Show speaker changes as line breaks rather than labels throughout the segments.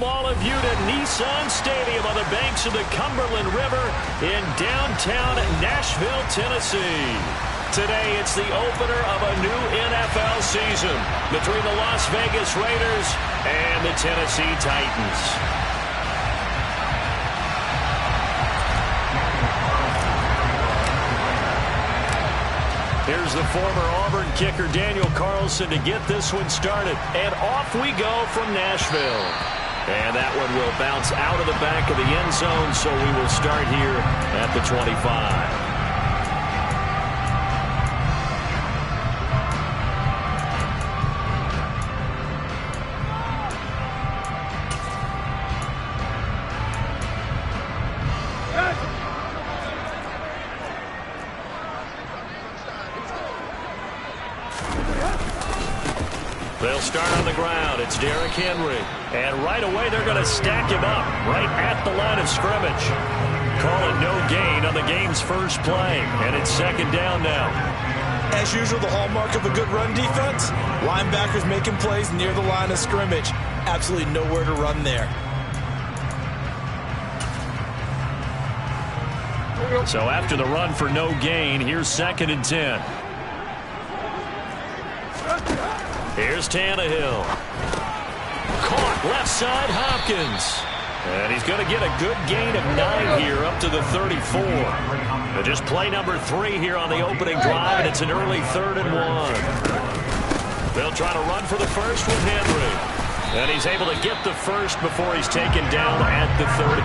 welcome all of you to Nissan Stadium on the banks of the Cumberland River in downtown Nashville, Tennessee. Today, it's the opener of a new NFL season between the Las Vegas Raiders and the Tennessee Titans. Here's the former Auburn kicker Daniel Carlson to get this one started. And off we go from Nashville. And that one will bounce out of the back of the end zone, so we will start here at the 25. They'll start on the ground. It's Derrick Henry. And right away, they're going to stack him up right at the line of scrimmage. Call it no gain on the game's first play. And it's second down now.
As usual, the hallmark of a good run defense, linebackers making plays near the line of scrimmage. Absolutely nowhere to run there.
So after the run for no gain, here's second and 10. Here's Tannehill. Caught left side, Hopkins. And he's going to get a good gain of 9 here up to the 34. But just play number 3 here on the opening drive, and it's an early 3rd and 1. They'll try to run for the first with Henry. And he's able to get the first before he's taken down at the 30.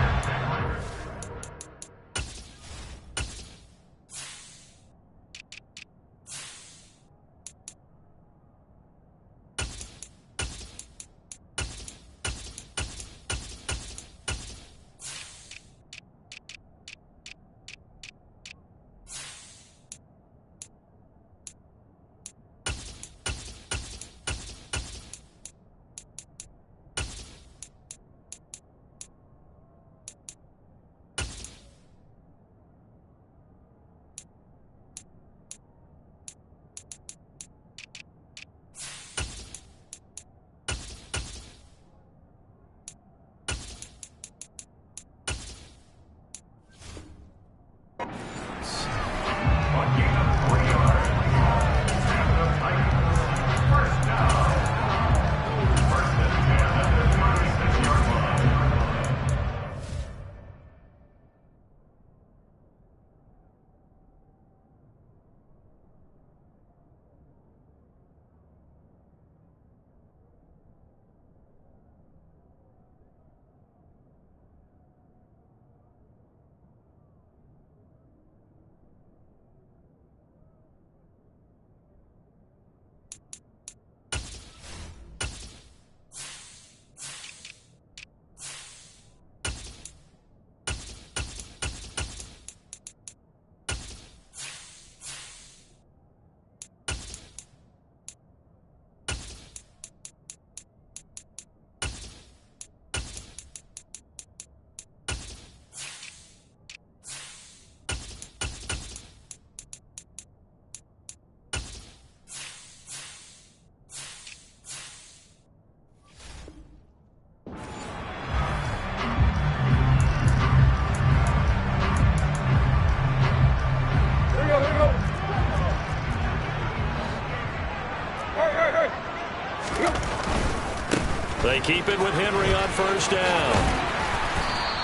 They keep it with Henry on first down.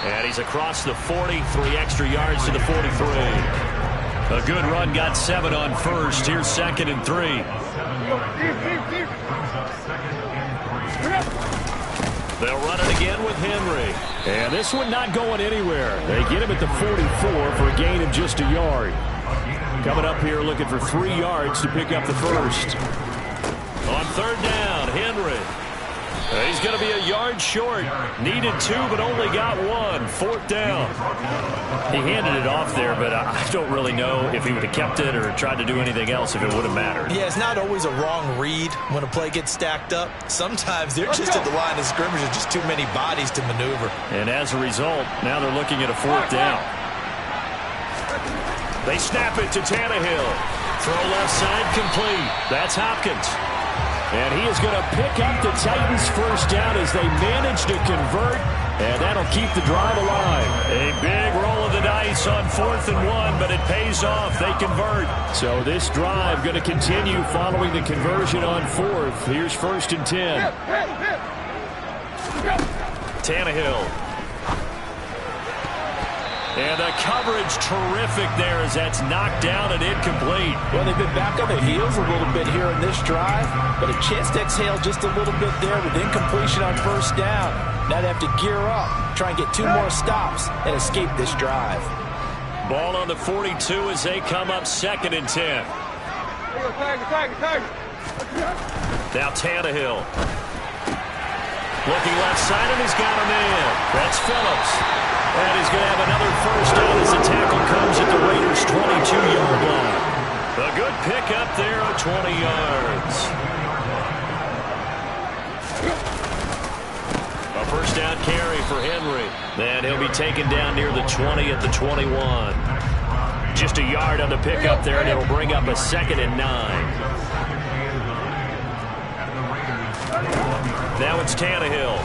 And he's across the 40, 3 extra yards to the 43. A good run, got 7 on first. Here's second and 3. They'll run it again with Henry. And this one not going anywhere. They get him at the 44 for a gain of just a yard. Coming up here looking for 3 yards to pick up the first. On third down, Henry. He's going to be a yard short. Needed 2, but only got 1. Fourth down. He handed it off there, but I don't really know if he would have kept it or tried to do anything else if it would have mattered.
Yeah, it's not always a wrong read when a play gets stacked up. Sometimes they're just at the line of scrimmage. There's just too many bodies to maneuver.
And as a result, now they're looking at a fourth down. They snap it to Tannehill. Throw left side complete. That's Hopkins. And he is going to pick up the Titans' first down as they manage to convert. And that'll keep the drive alive. A big roll of the dice on 4th and 1, but it pays off. They convert. So this drive going to continue following the conversion on 4th. Here's 1st and 10. Tannehill. And the coverage terrific there as that's knocked down and incomplete.
Well, they've been back on their heels a little bit here in this drive, but a chance to exhale just a little bit there with incompletion on 1st down. Now they have to gear up, try and get 2 more stops and escape this drive.
Ball on the 42 as they come up 2nd and 10. Now Tannehill. Looking left side, and he's got a man. That's Phillips. And he's going to have another first down as the tackle comes at the Raiders' 22-yard line. A good pickup there of 20 yards. A first down carry for Henry. Then he'll be taken down near the 20 at the 21. Just a yard on the pickup there, and it'll bring up a 2nd and 9. Now it's Tannehill.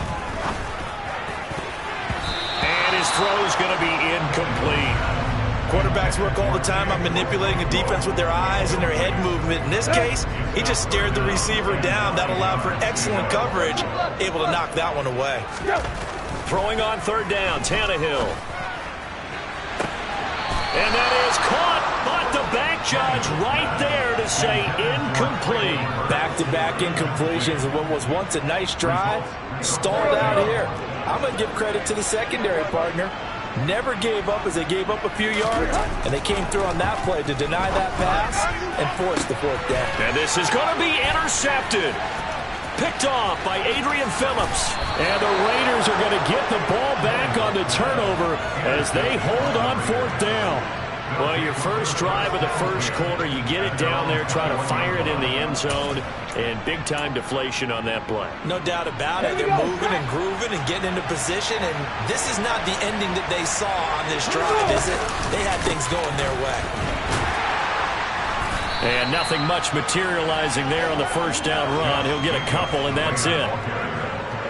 And his throw's going to be incomplete.
Quarterbacks work all the time on manipulating a defense with their eyes and their head movement. In this case, he just stared the receiver down. That allowed for excellent coverage, able to knock that one away.
Throwing on 3rd down, Tannehill. And that is caught, but the back judge right there to say incomplete.
Back-to-back incompletions of what was once a nice drive, stalled out here. I'm going to give credit to the secondary partner. Never gave up as they gave up a few yards, and they came through on that play to deny that pass and force the 4th down.
And this is going to be intercepted. Picked off by Adrian Phillips. And the Raiders are going to get the ball back on the turnover as they hold on 4th down. Well, your first drive of the first quarter, you get it down there, try to fire it in the end zone, and big-time deflation on that play.
No doubt about it. They're moving and grooving and getting into position, and this is not the ending that they saw on this drive, is it? They had things going their way.
And nothing much materializing there on the first down run. He'll get a couple, and that's it.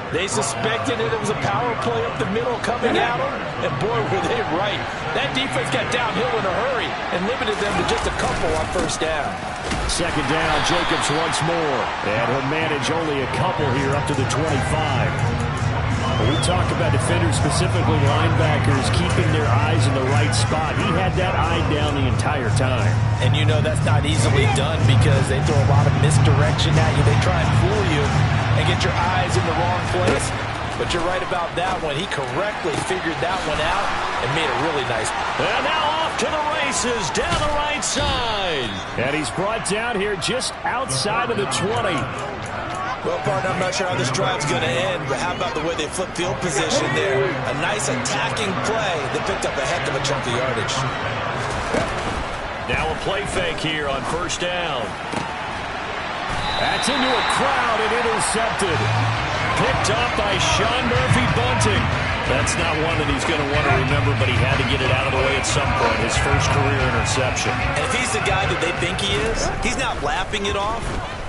They suspected it was a power play up the middle coming at them, and boy, were they right. That defense got downhill in a hurry and limited them to just a couple on 1st down.
2nd down, Jacobs once more. And he'll manage only a couple here up to the 25. When we talk about defenders, specifically linebackers, keeping their eyes in the right spot. He had that eye down the entire time.
And you know that's not easily done because they throw a lot of misdirection at you. They try and fool you and get your eyes in the wrong place. But you're right about that one. He correctly figured that one out and made a really nice.
And now off to the races down the right side. And he's brought down here just outside of the 20.
Well, partner, I'm not sure how this drive's going to end, but how about the way they flip field position there? A nice attacking play that picked up a heck of a chunk of yardage.
Now a play fake here on 1st down. That's into a crowd and intercepted. Picked up by Sean Murphy-Bunting. That's not one that he's going to want to remember, but he had to get it out of the way at some point. His first career interception.
And if he's the guy that they think he is, he's not laughing it off,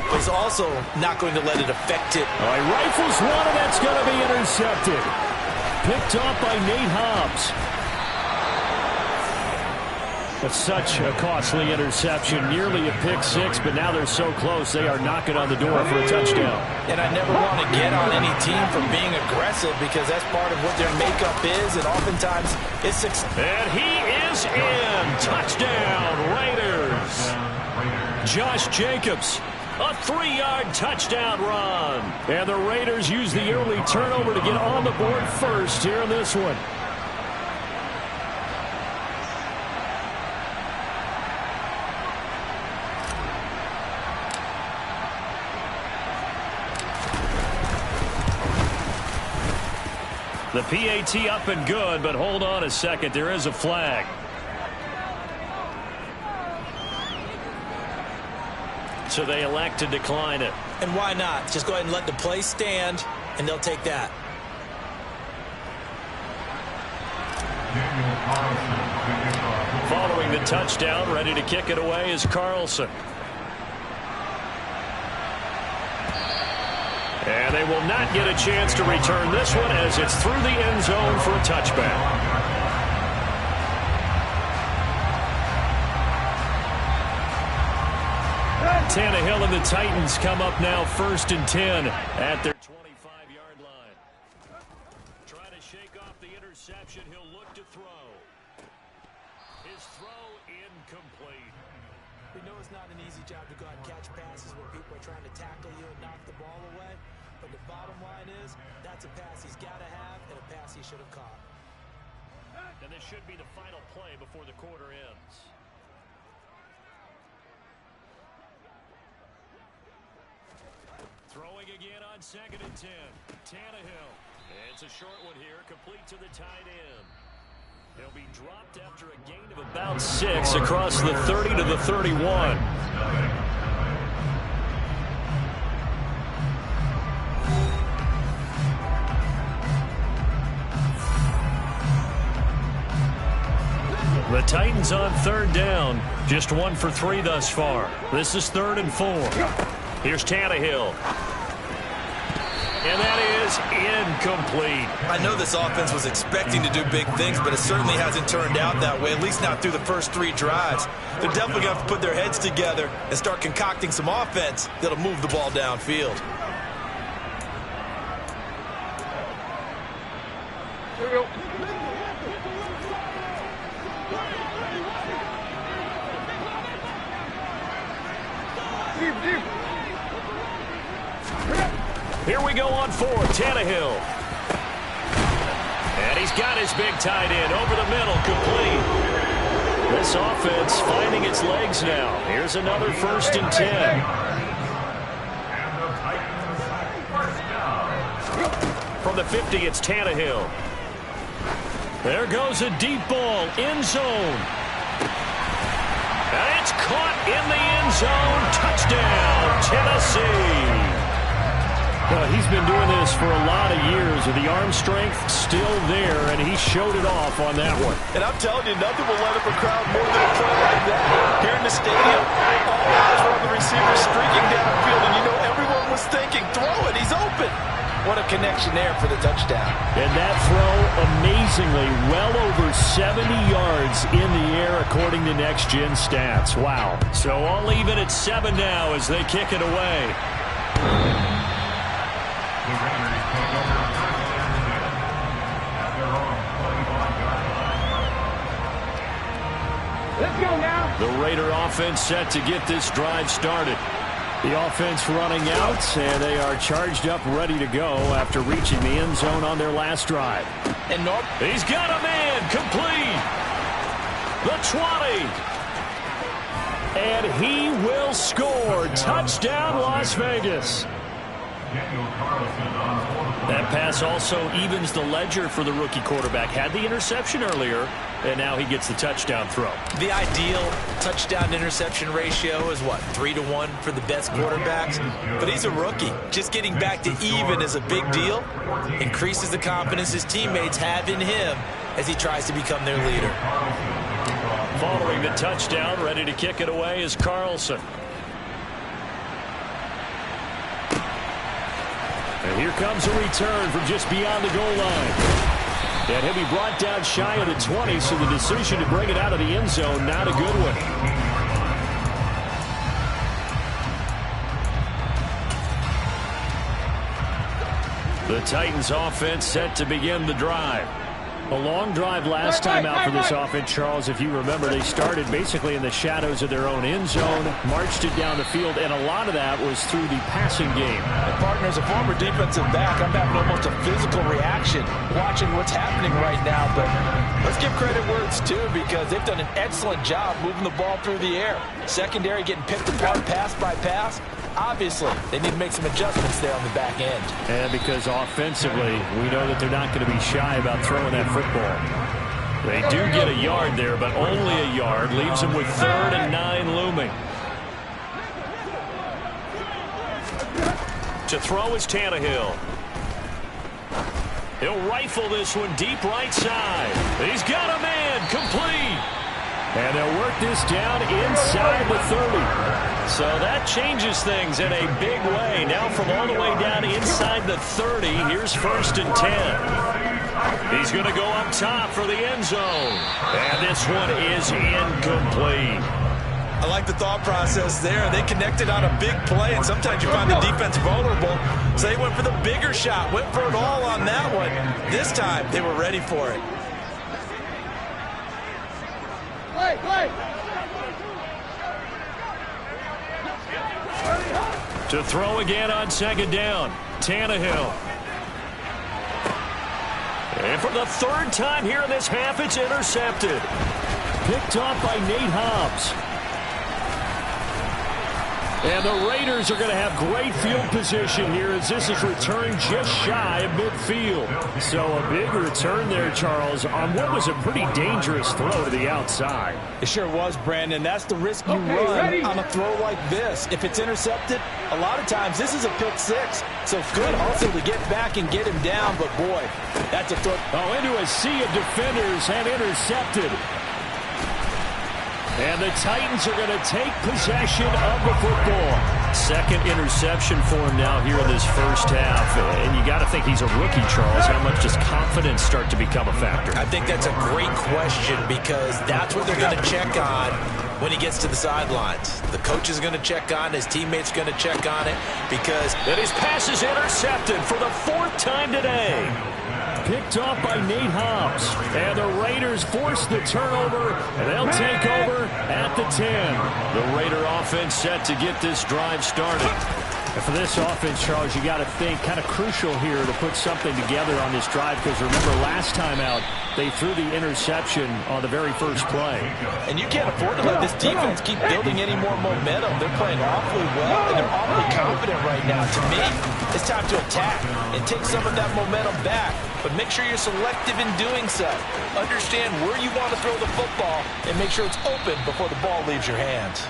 but he's also not going to let it affect it.
All right, rifles one, and that's going to be intercepted. Picked off by Nate Hobbs. But such a costly interception, nearly a pick-6, but now they're so close they are knocking on the door for a touchdown.
And I never want to get on any team for being aggressive because that's part of what their makeup is, and oftentimes it's success.
And he is in. Touchdown, Raiders. Josh Jacobs, a 3-yard touchdown run. And the Raiders use the early turnover to get on the board first here in this one. The PAT up and good, but hold on a second. There is a flag. So they elect to decline it.
And why not? Just go ahead and let the play stand, and they'll take that.
Following the touchdown, ready to kick it away is Carlson. And they will not get a chance to return this one as it's through the end zone for a touchback. Tannehill and the Titans come up now 1st and 10 at their 25-yard line. Trying to shake off the interception. He'll look to throw. His throw incomplete.
We know it's not an easy job to go out and catch passes where people are trying to tackle you and knock the ball away. But the bottom line is that's a pass he's got to have and a pass he should have caught.
And this should be the final play before the quarter ends. Throwing again on 2nd and 10. Tannehill. It's a short one here, complete to the tight end. He'll be dropped after a gain of about 6 across the 30 to the 31. The Titans on 3rd down. Just 1 for 3 thus far. This is 3rd and 4. Here's Tannehill. And that is incomplete.
I know this offense was expecting to do big things, but it certainly hasn't turned out that way, at least not through the first 3 drives. They're definitely going to have to put their heads together and start concocting some offense that'll move the ball downfield.
Here we go. Deep.
Here we go on 4, Tannehill. And he's got his big tight end over the middle, complete. This offense finding its legs now. Here's another 1st and 10. From the 50, it's Tannehill. There goes a deep ball, end zone. And it's caught in the end zone. Touchdown, Tennessee. Well, he's been doing this for a lot of years with the arm strength still there, and he showed it off on that one.
And I'm telling you, nothing will light up a crowd more than a play like that. Here in the stadium, all eyes were on the receiver streaking downfield, and you know everyone was thinking, throw it, he's open. What a connection there for the touchdown.
And that throw, amazingly, well over 70 yards in the air according to Next Gen Stats. Wow. So all even at 7 now as they kick it away.
Let's go now.
The Raider offense set to get this drive started. The offense running out, and they are charged up, ready to go after reaching the end zone on their last drive.
And
he's got a man, complete. The 20. And he will score. Touchdown, Las Vegas. That pass also evens the ledger for the rookie quarterback. Had the interception earlier, and now he gets the touchdown throw.
The ideal touchdown-interception ratio is, what, 3-to-1 for the best quarterbacks? But he's a rookie. Just getting back to even is a big deal. Increases the confidence his teammates have in him as he tries to become their leader.
Following the touchdown, ready to kick it away is Carlson. And here comes a return from just beyond the goal line. And he'll be brought down shy of the 20, so the decision to bring it out of the end zone, not a good one. The Titans offense set to begin the drive. A long drive last time out for this offense, Charles. If you remember, they started basically in the shadows of their own end zone, marched it down the field, and a lot of that was through the passing game.
And partner, as a former defensive back, I'm having almost a physical reaction watching what's happening right now. But let's give credit where it's due, because they've done an excellent job moving the ball through the air. Secondary getting picked apart pass by pass. Obviously, they need to make some adjustments there on the back end.
And because offensively, we know that they're not going to be shy about throwing that football. They do get a yard there, but only a yard. Leaves them with 3rd and 9 looming. To throw is Tannehill. He'll rifle this one deep right side. He's got a man, complete. And they'll work this down inside the 30.
So that changes things in a big way. Now from all the way down inside the 30, here's 1st and 10.
He's going to go up top for the end zone. And this one is incomplete.
I like the thought process there. They connected on a big play, and sometimes you find the defense vulnerable. So they went for the bigger shot, went for it all on that one. This time, they were ready for it.
To throw again on 2nd down, Tannehill. And for the 3rd time here in this half, it's intercepted. Picked off by Nate Hobbs. And the Raiders are going to have great field position here as this is returned just shy of midfield. So a big return there, Charles, on what was a pretty dangerous throw to the outside.
It sure was, Brandon. That's the risk you run on a throw like this. If it's intercepted, a lot of times this is a pick 6. So good also to get back and get him down, but boy, that's a throw.
Oh, into a sea of defenders and intercepted. And the Titans are going to take possession of the football. 2nd interception for him now here in this first half. And you got to think he's a rookie, Charles. How much does confidence start to become a factor?
I think that's a great question because that's what they're going to check on when he gets to the sidelines. The coach is going to check on, his teammates are going to check on it because...
And his pass is intercepted for the 4th time today. Picked off by Nate Hobbs. And the Raiders force the turnover, and they'll take over at the 10. The Raider offense set to get this drive started. And for this offense, Charles, you got to think kind of crucial here to put something together on this drive because remember last time out, they threw the interception on the very first play.
And you can't afford to let this defense keep building any more momentum. They're playing awfully well, and they're awfully confident right now. To me, it's time to attack and take some of that momentum back. But make sure you're selective in doing so. Understand where you want to throw the football and make sure it's open before the ball leaves your hands.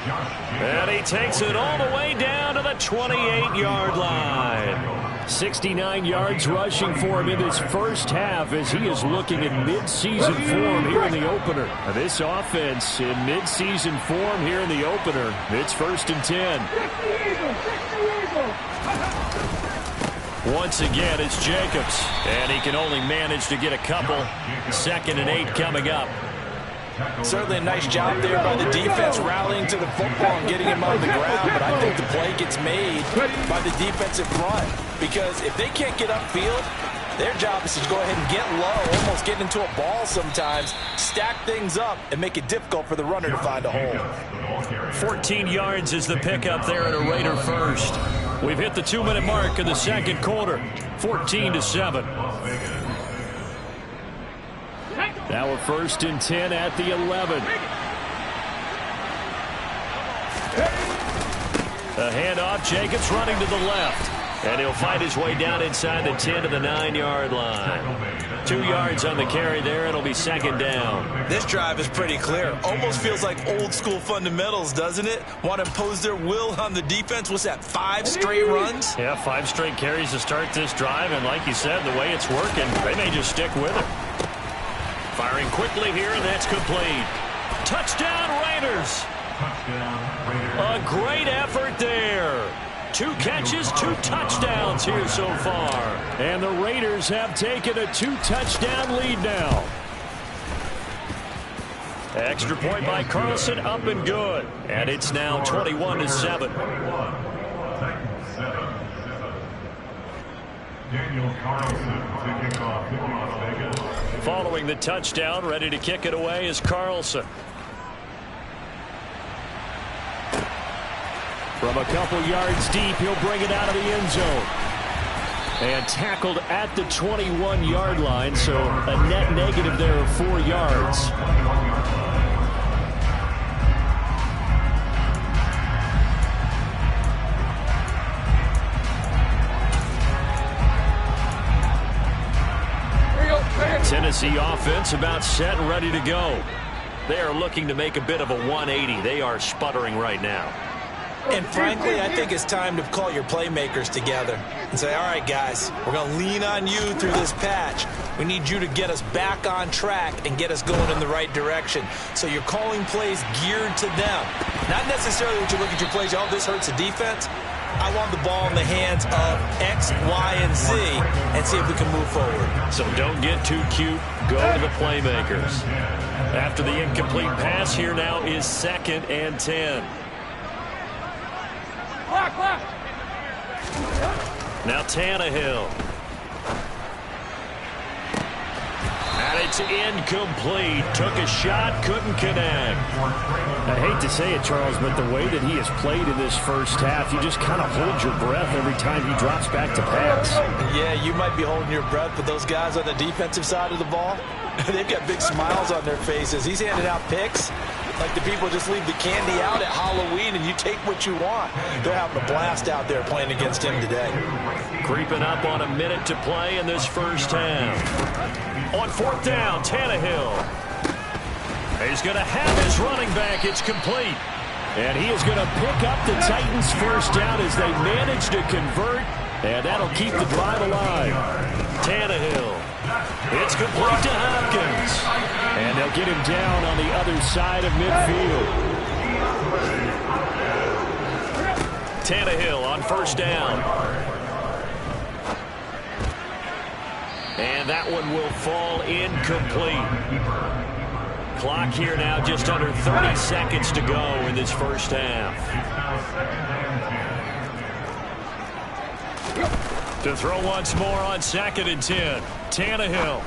And he takes it all the way down to the 28-yard line. 69 yards rushing for him in this first half as he is looking in mid-season form here in the opener. This offense in mid-season form here in the opener. It's 1st and 10. Once again, it's Jacobs, and he can only manage to get a couple. 2nd and 8 coming up.
Certainly a nice job there by the defense rallying to the football and getting him on the ground, but I think the play gets made by the defensive front because if they can't get upfield, their job is to go ahead and get low, almost get into a ball sometimes, stack things up, and make it difficult for the runner to find a hole.
14 yards is the pickup there at a Raider first. We've hit the 2-minute mark in the second quarter, 14-7. Now we're 1st and 10 at the 11. A handoff, Jacobs running to the left. And he'll fight his way down inside the 10 to the 9-yard line. 2 yards on the carry there. It'll be 2nd down.
This drive is pretty clear. Almost feels like old school fundamentals, doesn't it? Want to impose their will on the defense. What's that, 5 straight runs?
Yeah, 5 straight carries to start this drive. And like you said, the way it's working, they may just stick with it. Firing quickly here, and that's complete. Touchdown, Raiders. A great effort there. 2 catches, 2 touchdowns here so far. And the Raiders have taken a 2-touchdown lead now. Extra point by Carlson, up and good. And it's now 21-7. Following the touchdown, ready to kick it away is Carlson. From a couple yards deep, he'll bring it out of the end zone. And tackled at the 21-yard line, so a net negative there of 4 yards. Tennessee offense about set and ready to go. They are looking to make a bit of a 180. They are sputtering right now.
And frankly, I think it's time to call your playmakers together and say, all right, guys, we're going to lean on you through this patch. We need you to get us back on track and get us going in the right direction. So you're calling plays geared to them. Not necessarily when you look at your plays, oh, this hurts the defense. I want the ball in the hands of X, Y, and Z and see if we can move forward.
So don't get too cute. Go to the playmakers. After the incomplete pass, here now is 2nd and 10. Now Tannehill. And it's incomplete. Took a shot, couldn't connect.
I hate to say it, Charles, but the way that he has played in this first half, you just kind of hold your breath every time he drops back to pass.
Yeah, you might be holding your breath, but those guys on the defensive side of the ball, they've got big smiles on their faces. He's handing out picks like the people just leave the candy out at Halloween and you take what you want. They're having a blast out there playing against him today.
Creeping up on a minute to play in this first half. On 4th down, Tannehill. He's going to have his running back. It's complete. And he is going to pick up the Titans' first down as they manage to convert. And that'll keep the drive alive. Tannehill. It's complete to Hopkins. And they'll get him down on the other side of midfield. Tannehill on 1st down. And that one will fall incomplete. Clock here now just under 30 seconds to go in this first half. To throw once more on 2nd and 10. Tannehill.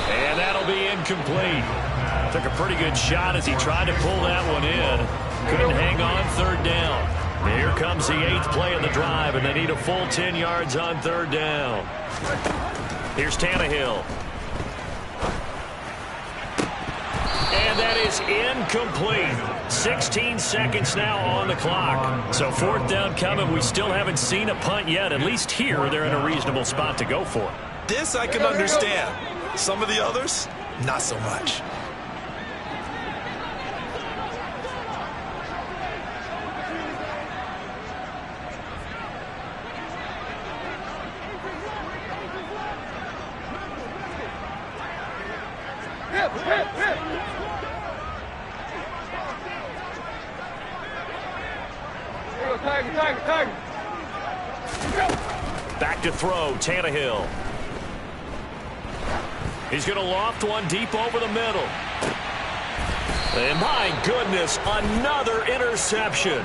And that'll be incomplete. Took a pretty good shot as he tried to pull that one in. Couldn't hang on 3rd down. Here comes the 8th play of the drive, and they need a full 10 yards on 3rd down. Here's Tannehill. And that is incomplete. 16 seconds now on the clock. So 4th down coming. We still haven't seen a punt yet. At least here, they're in a reasonable spot to go for it.
This I can understand. Some of the others, not so much.
Back to throw, Tannehill. He's going to loft one deep over the middle. And my goodness, another interception.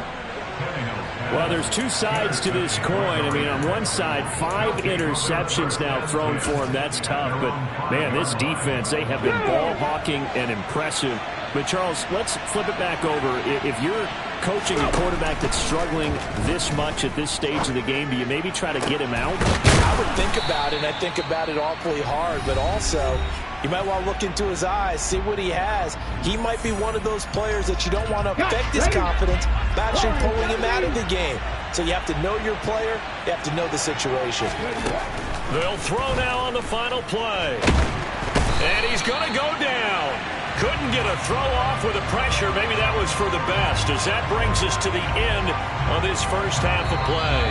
Well, there's two sides to this coin. I mean, on one side, 5 interceptions now thrown for him. That's tough. But, man, this defense, they have been ball hawking and impressive. But, Charles, let's flip it back over. If you're coaching a quarterback that's struggling this much at this stage of the game, do you maybe try to get him out?
I would think about it, and I think about it awfully hard. But also, you might want to look into his eyes, see what he has. He might be one of those players that you don't want to affect his confidence by actually pulling him out of the game. So you have to know your player. You have to know the situation.
They'll throw now on the final play. And he's going to go down. Couldn't get a throw off with the pressure. Maybe that was for the best, as that brings us to the end of this first half of play.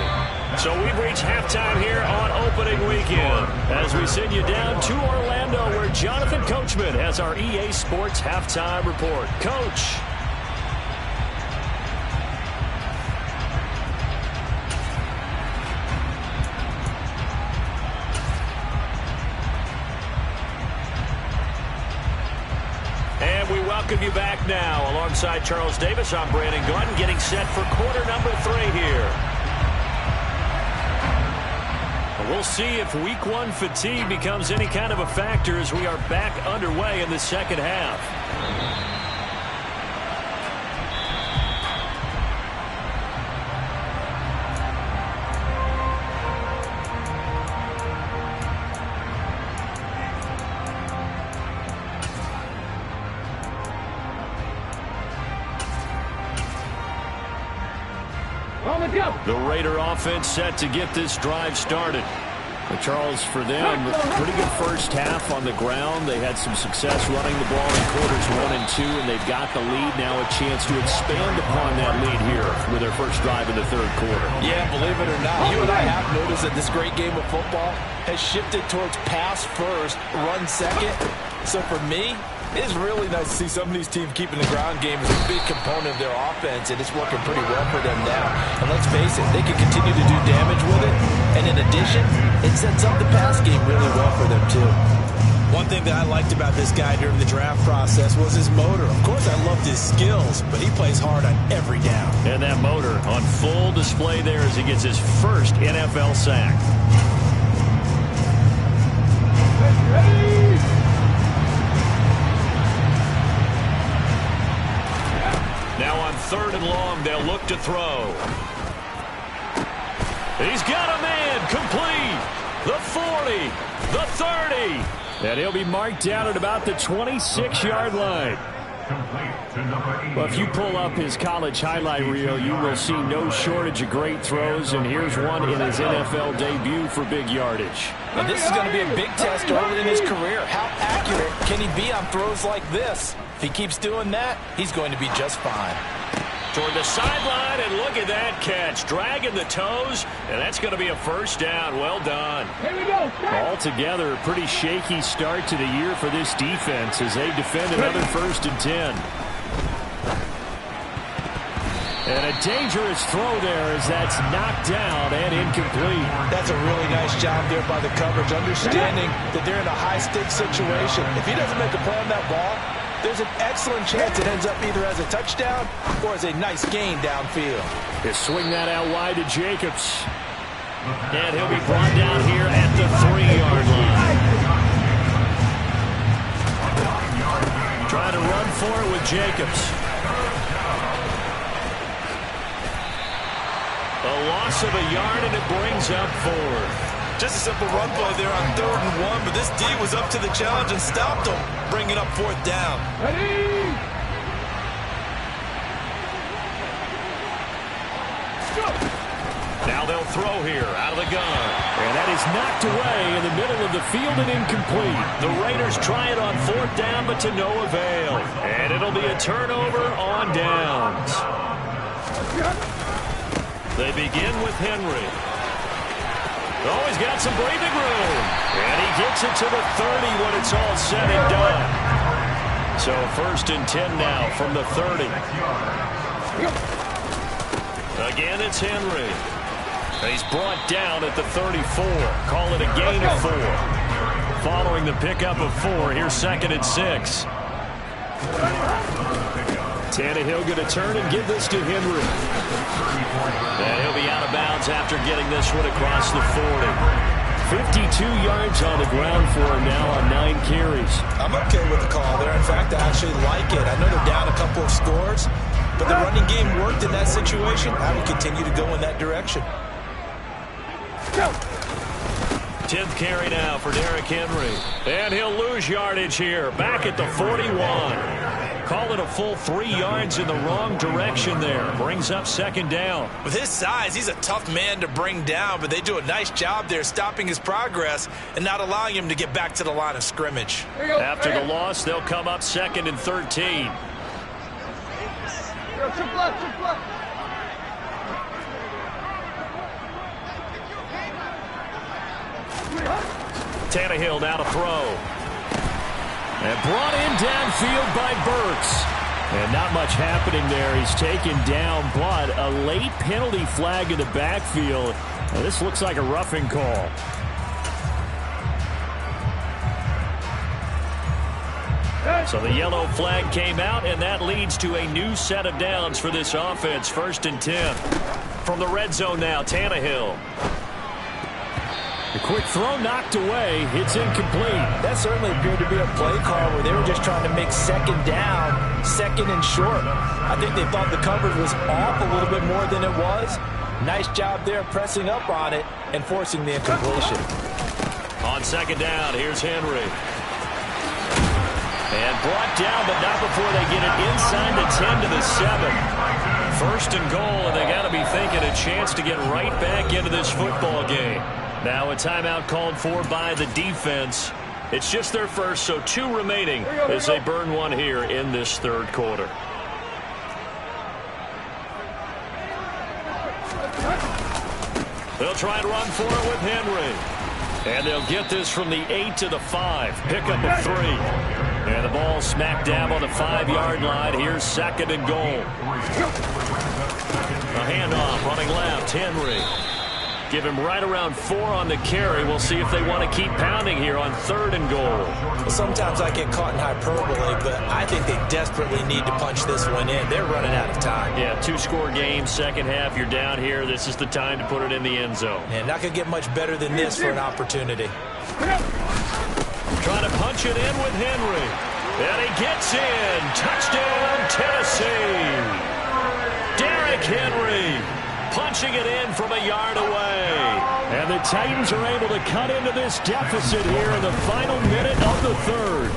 So we've reached halftime here on opening weekend as we send you down to Orlando, where Jonathan Coachman has our EA Sports halftime report. Coach. And we welcome you back now. Alongside Charles Davis, I'm Brandon Gordon, getting set for quarter number 3 here. We'll see if week 1 fatigue becomes any kind of a factor as we are back underway in the second half. The Raider offense set to get this drive started. Charles, for them, pretty good first half on the ground. They had some success running the ball in quarters 1 and 2, and they've got the lead. Now a chance to expand upon that lead here with their first drive in the third quarter.
Yeah, believe it or not, you and I have noticed that this great game of football has shifted towards pass first, run second. So for me, it's really nice to see some of these teams keeping the ground game as a big component of their offense, and it's working pretty well for them now. And let's face it, they can continue to do damage with it. And in addition, it sets up the pass game really well for them, too.
One thing that I liked about this guy during the draft process was his motor. Of course, I loved his skills, but he plays hard on every down.
And that motor on full display there as he gets his first NFL sack. Now on 3rd and long, they'll look to throw. He's got a man complete. The 40, the 30. And he'll be marked down at about the 26-yard line. Well, if you pull up his college highlight reel, you will see no shortage of great throws. And here's one in his NFL debut for big yardage.
And this is going to be a big test early in his career. How accurate can he be on throws like this? If he keeps doing that, he's going to be just fine.
Toward the sideline, and look at that catch. Dragging the toes, and that's going to be a first down. Well done.
Here we go.
Altogether, a pretty shaky start to the year for this defense as they defend another 1st and 10. And a dangerous throw there as that's knocked down and incomplete.
That's a really nice job there by the coverage, understanding that they're in a high-stakes situation. If he doesn't make a play on that ball, there's an excellent chance it ends up either as a touchdown or as a nice gain downfield.
They swing that out wide to Jacobs. And he'll be brought down here at the 3-yard line. Trying to run for it with Jacobs. A loss of a yard, and it brings up 4.
Just a simple run play there on 3rd and 1, but this D was up to the challenge and stopped him, bringing up 4th down.
Ready?
Now they'll throw here out of the gun. And that is knocked away in the middle of the field and incomplete. The Raiders try it on 4th down, but to no avail. And it'll be a turnover on downs. They begin with Henry. Oh, he's got some breathing room. And he gets it to the 30 when it's all said and done. So 1st and 10 now from the 30. Again, it's Henry. He's brought down at the 34. Call it a gain of 4. Following the pickup of 4, here's 2nd and 6. Tannehill going to turn and give this to Henry. And he'll be out of bounds after getting this one across the 40. 52 yards on the ground for him now on 9 carries.
I'm okay with the call there. In fact, I actually like it. I know they're down a couple of scores, but the running game worked in that situation. I would continue to go in that direction.
10th carry now for Derrick Henry. And he'll lose yardage here. Back at the 41. Call it a full 3 yards in the wrong direction there. Brings up 2nd down.
With his size, he's a tough man to bring down, but they do a nice job there stopping his progress and not allowing him to get back to the line of scrimmage.
After the loss, they'll come up 2nd and 13. Tannehill now to throw. And brought in downfield by Burks. And not much happening there. He's taken down, but a late penalty flag in the backfield. And this looks like a roughing call. So the yellow flag came out, and that leads to a new set of downs for this offense. 1st and 10. From the red zone now, Tannehill. The quick throw knocked away. It's incomplete.
That certainly appeared to be a play call where they were just trying to make 2nd down, 2nd and short. I think they thought the coverage was off a little bit more than it was. Nice job there pressing up on it and forcing the incompletion.
On 2nd down, here's Henry. And brought down, but not before they get it inside the 10 to the 7. 1st and goal, and they got to be thinking a chance to get right back into this football game.
Now a timeout called for by the defense. It's just their first, so 2 remaining as they burn one here in this third quarter. They'll try and run for it with Henry. And they'll get this from the 8 to the 5. Pick up a 3. And the ball smack dab on the 5-yard line. Here's 2nd and goal. A handoff running left. Henry. Give him right around 4 on the carry. We'll see if they want to keep pounding here on 3rd and goal.
Well, sometimes I get caught in hyperbole, but I think they desperately need to punch this one in. They're running out of time.
Yeah, 2-score game, second half. You're down here. This is the time to put it in the end zone.
And not going to get much better than this for an opportunity.
Trying to punch it in with Henry. And he gets in. Touchdown, Tennessee. Derrick Henry punching it in from a yard away.
And the Titans are able to cut into this deficit here in the final minute of the 3rd.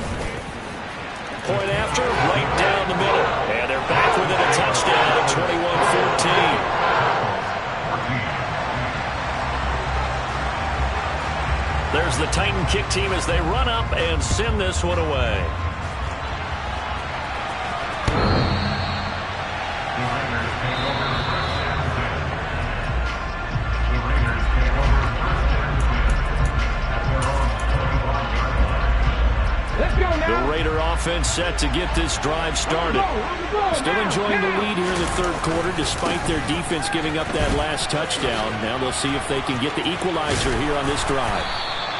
Point after, right down the middle. And they're back within a touchdown at 21-14. There's the Titan kick team as they run up and send this one away. The Raider offense set to get this drive started.
Still enjoying the lead here in the 3rd quarter despite their defense giving up that last touchdown. Now they'll see if they can get the equalizer here on this drive.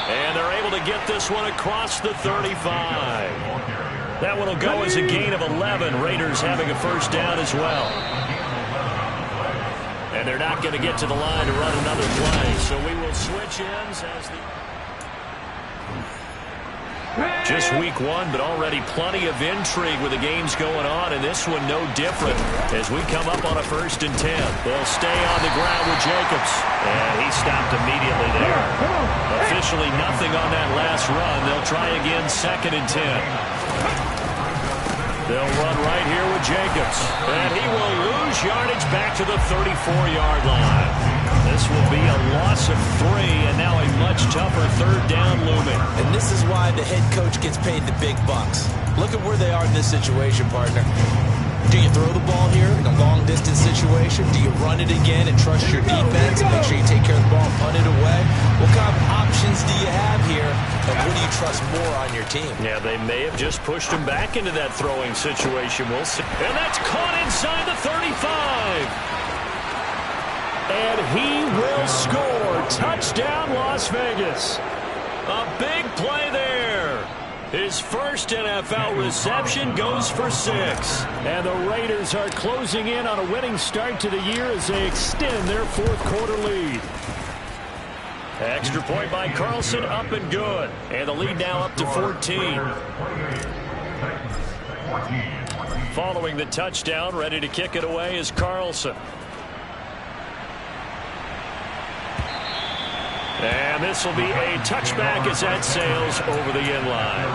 And they're able to get this one across the 35. That one will go as a gain of 11. Raiders having a first down as well. And they're not going to get to the line to run another play. So we will switch ends as the... Just week 1, but already plenty of intrigue with the games going on, and this one no different as we come up on a 1st and 10. They'll stay on the ground with Jacobs, and he stopped immediately there. Officially nothing on that last run. They'll try again 2nd and 10. They'll run right here with Jacobs, and he will lose yardage back to the 34-yard line. This will be a loss of 3, and now a much tougher 3rd down looming.
And this is why the head coach gets paid the big bucks. Look at where they are in this situation, partner. Do you throw the ball here in a long-distance situation? Do you run it again and trust your defense and make sure you take care of the ball and punt it away? What kind of options do you have here, and what do you trust more on your team?
Yeah, they may have just pushed him back into that throwing situation. We'll see. And that's caught inside the 35.
And he will score. Touchdown, Las Vegas.
A big play there. His first NFL reception goes for 6.
And the Raiders are closing in on a winning start to the year as they extend their 4th quarter lead.
Extra point by Carlson, up and good. And the lead now up to 14. Following the touchdown, ready to kick it away is Carlson. And this will be a touchback as that sails over the end line.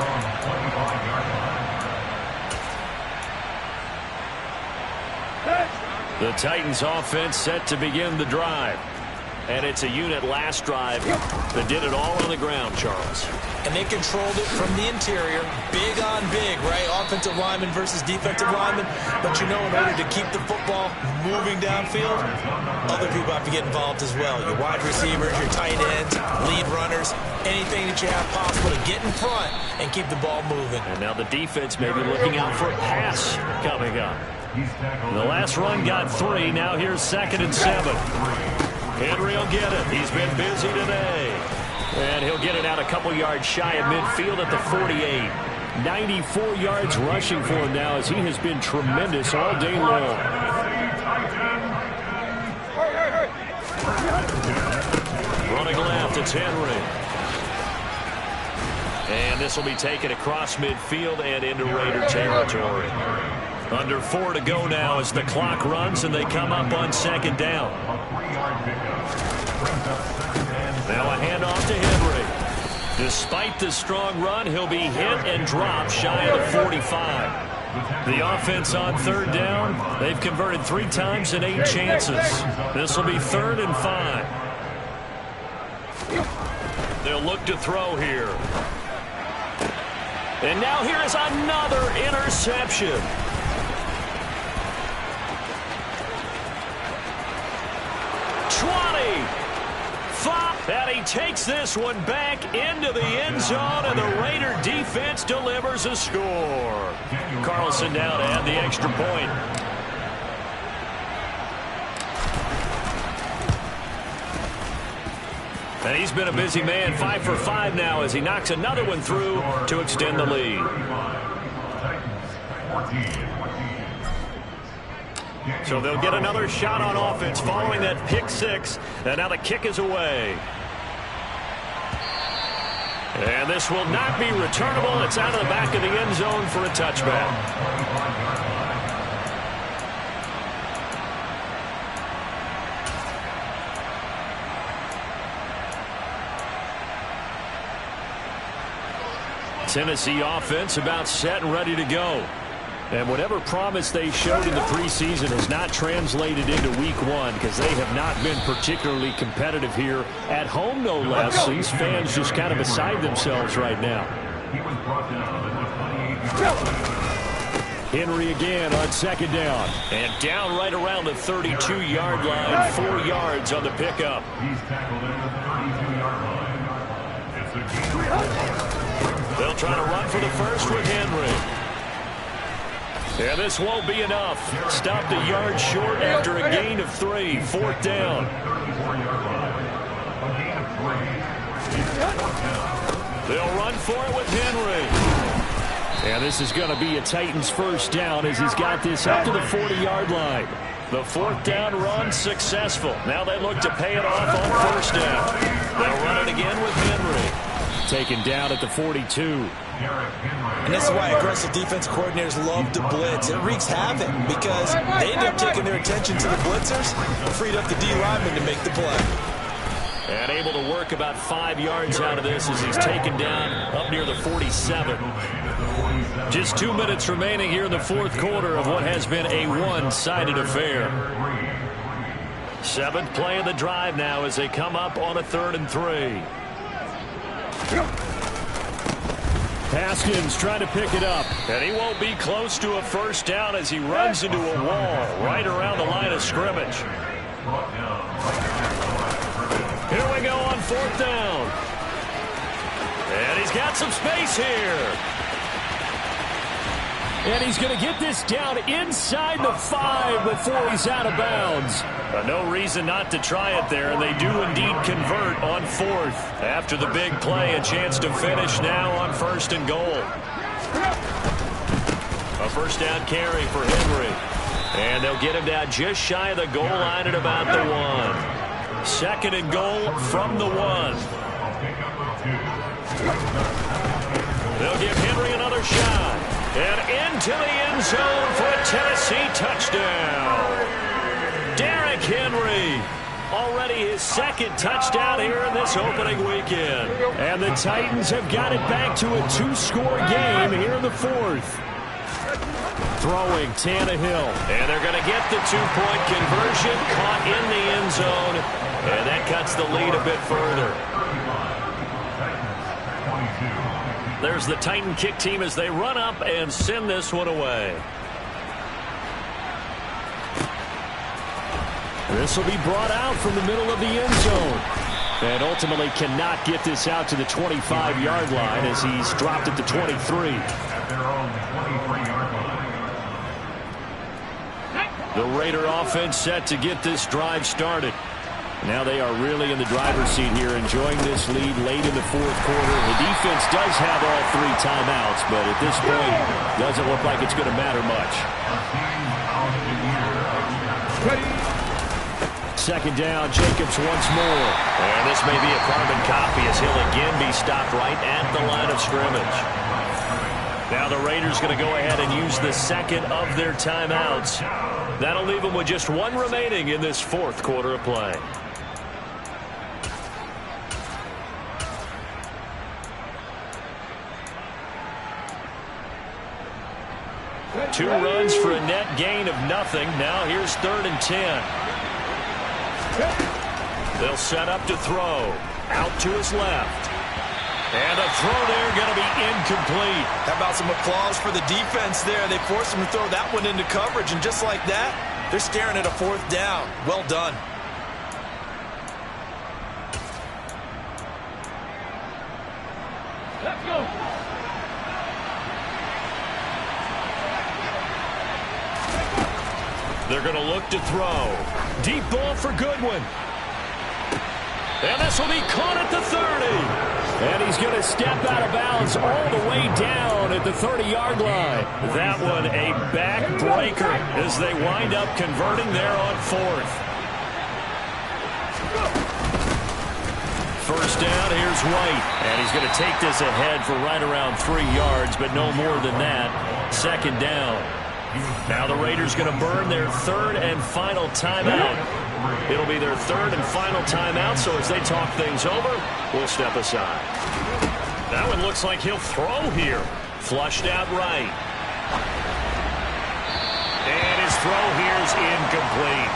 The Titans offense set to begin the drive. And it's a unit last drive that did it all on the ground, Charles.
And they controlled it from the interior. Big on big, right? Offensive lineman versus defensive lineman. But you know, in order to keep the football moving downfield, other people have to get involved as well. Your wide receivers, your tight ends, lead runners, anything that you have possible to get in front and keep the ball moving.
And now the defense may be looking out for a pass coming up. The last run got 3. Now here's 2nd and 7. Henry will get it. He's been busy today. And he'll get it out a couple yards shy of midfield at the 48.
94 yards rushing for him now as he has been tremendous all day long.
Running left, it's Henry. And this will be taken across midfield and into Raider territory. Under 4 to go now as the clock runs and they come up on 2nd down. Now a handoff to Henry. Despite the strong run, he'll be hit and dropped shy of the 45. The offense on 3rd down, they've converted 3 times in 8 chances. This will be 3rd and 5.
They'll look to throw here. And now here is another interception. And he takes this one back into the end zone, and the Raider defense delivers a score. Carlson now to add the extra point. And he's been a busy man, 5 for 5 now as he knocks another one through to extend the lead. So they'll get another shot on offense following that pick six. And now the kick is away. And this will not be returnable. It's out of the back of the end zone for a touchback. Tennessee offense about set and ready to go. And whatever promise they showed in the preseason has not translated into week one because they have not been particularly competitive here at home, no less. These fans just kind of beside themselves right now. Henry again on second down. And down right around the 32-yard line, 4 yards on the pickup. They'll try to run for the first with Henry. And this won't be enough. Stopped a yard short after a gain of 3. 4th down. They'll run for it with Henry. And this is going to be a Titans first down as he's got this up to the 40-yard line. The 4th down run successful. Now they look to pay it off on first down. They'll run it again with Henry. Taken down at the 42.
And this is why aggressive defense coordinators love to blitz. It wreaks havoc because they end up taking their attention to the blitzers, freed up the D lineman to make the play.
And able to work about 5 yards out of this as he's taken down up near the 47. Just 2 minutes remaining here in the 4th quarter of what has been a one-sided affair. 7th play of the drive now as they come up on a 3rd and 3.
Haskins trying to pick it up.
And he won't be close to a first down as he runs into a wall right around the line of scrimmage. Here we go on 4th down. And he's got some space here.
And he's going to get this down inside the 5 before he's out of bounds.
No reason not to try it there, and they do indeed convert on 4th. After the big play, a chance to finish now on 1st and goal. A first down carry for Henry. And they'll get him down just shy of the goal line at about the 1. 2nd and goal from the 1. They'll give Henry another shot. And into the end zone for a Tennessee touchdown. Derrick Henry, already his 2nd touchdown here in this opening weekend.
And the Titans have got it back to a 2-score game here in the 4th. Throwing Tannehill.
And they're going to get the 2-point conversion, caught in the end zone. And that cuts the lead a bit further. There's the Titan kick team as they run up and send this one away.
This will be brought out from the middle of the end zone. And ultimately cannot get this out to the 25-yard line as he's dropped at the 23.
The Raider offense set to get this drive started. Now they are really in the driver's seat here, enjoying this lead late in the 4th quarter. The defense does have all 3 timeouts, but at this point, doesn't look like it's going to matter much.
2nd down, Jacobs once more.
And this may be a carbon copy as he'll again be stopped right at the line of scrimmage. Now the Raiders going to go ahead and use the 2nd of their timeouts. That'll leave them with just 1 remaining in this 4th quarter of play. Two runs for a net gain of nothing. Now here's 3rd and 10. They'll set up to throw. Out to his left. And a throw there going to be incomplete.
How about some applause for the defense there? They forced him to throw that one into coverage, and just like that, they're staring at a 4th down. Well done.
Let's go.
They're going to look to throw. Deep ball for Goodwin. And this will be caught at the 30.
And he's going to step out of bounds all the way down at the 30-yard line.
That one a backbreaker as they wind up converting there on 4th. First down, here's White. And he's going to take this ahead for right around 3 yards, but no more than that. 2nd down. Now the Raiders going to burn their 3rd and final timeout. It'll be their 3rd and final timeout, so as they talk things over, we'll step aside. That one looks like he'll throw here. Flushed out right. And his throw here is incomplete.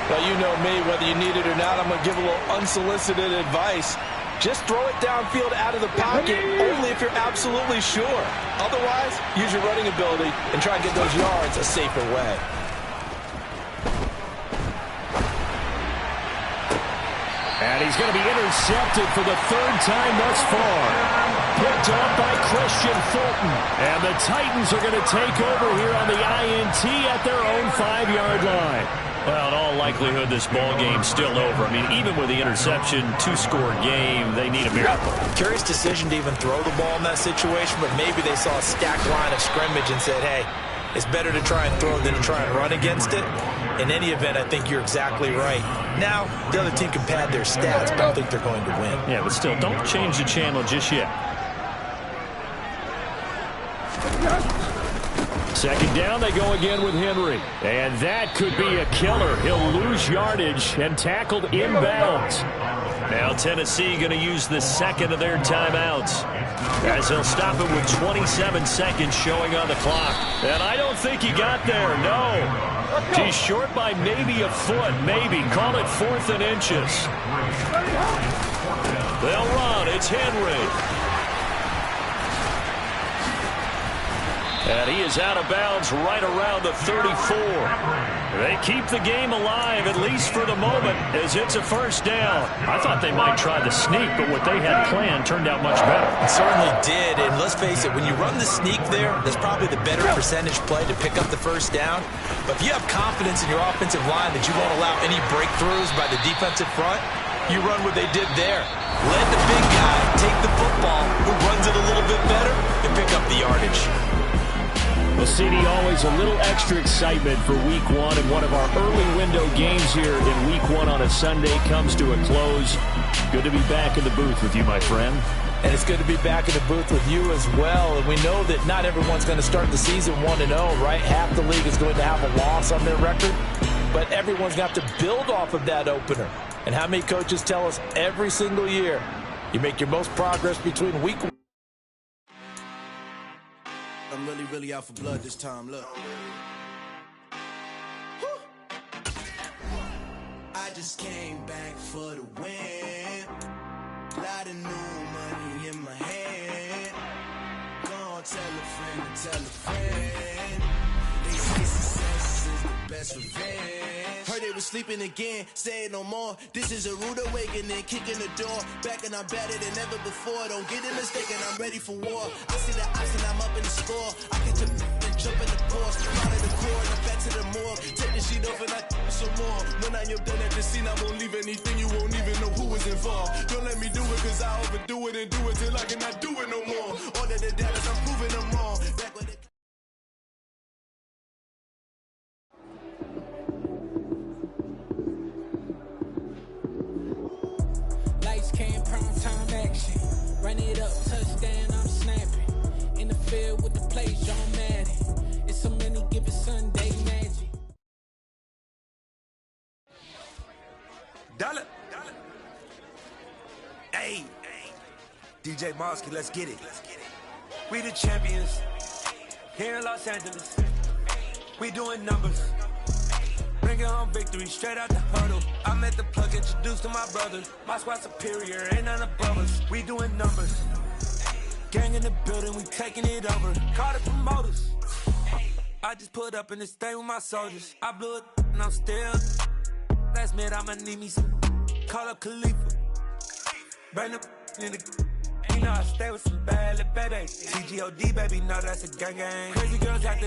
Well, you know me, whether you need it or not, I'm going to give a little unsolicited advice. Just throw it downfield out of the pocket, only if you're absolutely sure. Otherwise, use your running ability and try and get those yards a safer way.
And he's going to be intercepted for the 3rd time thus far. Picked off by Christian Fulton. And the Titans are going to take over here on the INT at their own 5-yard line.
Well, in all likelihood, this ball game's still over. I mean, even with the interception, 2-score game, they need a miracle.
Curious decision to even throw the ball in that situation, but maybe they saw a stacked line of scrimmage and said, hey, it's better to try and throw than to try and run against it. In any event, I think you're exactly right. Now, the other team can pad their stats, but I don't think they're going to win.
Yeah, but still, don't change the channel just yet.
2nd down, they go again with Henry. And that could be a killer. He'll lose yardage and tackled inbounds.
Now Tennessee going to use the 2nd of their timeouts, as they'll stop it with 27 seconds showing on the clock. And I don't think he got there, no. He's short by maybe a foot, maybe. Call it 4th and inches. They'll run. It's Henry. And he is out of bounds right around the 34. They keep the game alive, at least for the moment, as it's a 1st down. I thought they might try the sneak, but what they had planned turned out much better.
It certainly did, and let's face it, when you run the sneak there, that's probably the better percentage play to pick up the 1st down. But if you have confidence in your offensive line that you won't allow any breakthroughs by the defensive front, you run what they did there. Let the big guy take the football, who runs it a little bit better, and pick up the yardage.
Well, CD, always a little extra excitement for Week 1, and one of our early window games here in Week 1 on a Sunday comes to a close. Good to be back in the booth with you, my friend.
And it's good to be back in the booth with you as well. And we know that not everyone's going to start the season 1-0, right? Half the league is going to have a loss on their record, but everyone's going to have to build off of that opener. And how many coaches tell us every single year, you make your most progress between Week 1.
I'm really out for blood this time, look. I just came back for the win. Lot of new money in my hand. Gonna tell a friend to tell a friend. They say success is the best revenge. Heard they was sleeping again, say it no more. This is a rude awakening, kicking the door. Back and I'm better than ever before. Don't get it mistaken, I'm ready for war. I see the option, I'm up in the score. I get to and jump in the course. Out of the court, I'm back to the morgue. Take the sheet off and I some more. When I am done at the scene, I won't leave anything. You won't even know who was involved. Don't let me do it, cause I overdo it and do it till I cannot do it no more. All of the doubters, I'm proving them wrong. Back with it.
Run it up, touchdown, I'm snapping. In the field with the plays, John Madden. It's so many given Sunday magic.
Dollar. Hey. DJ Mosky, let's get it. We the champions. Here in Los Angeles. We doing numbers. Bringing home victory straight out the huddle. I met the plug, introduced to my brothers. My squad superior, ain't none above us. We doing numbers. Gang in the building, we taking it over. Call the promoters. I just put up in this thing with my soldiers. I blew it and I'm still. Last minute I'ma need me some. Call up Khalifa. Bring the in the. You know I stay with some bad little baby. TGOD baby, no that's a gang gang. Crazy girls out there.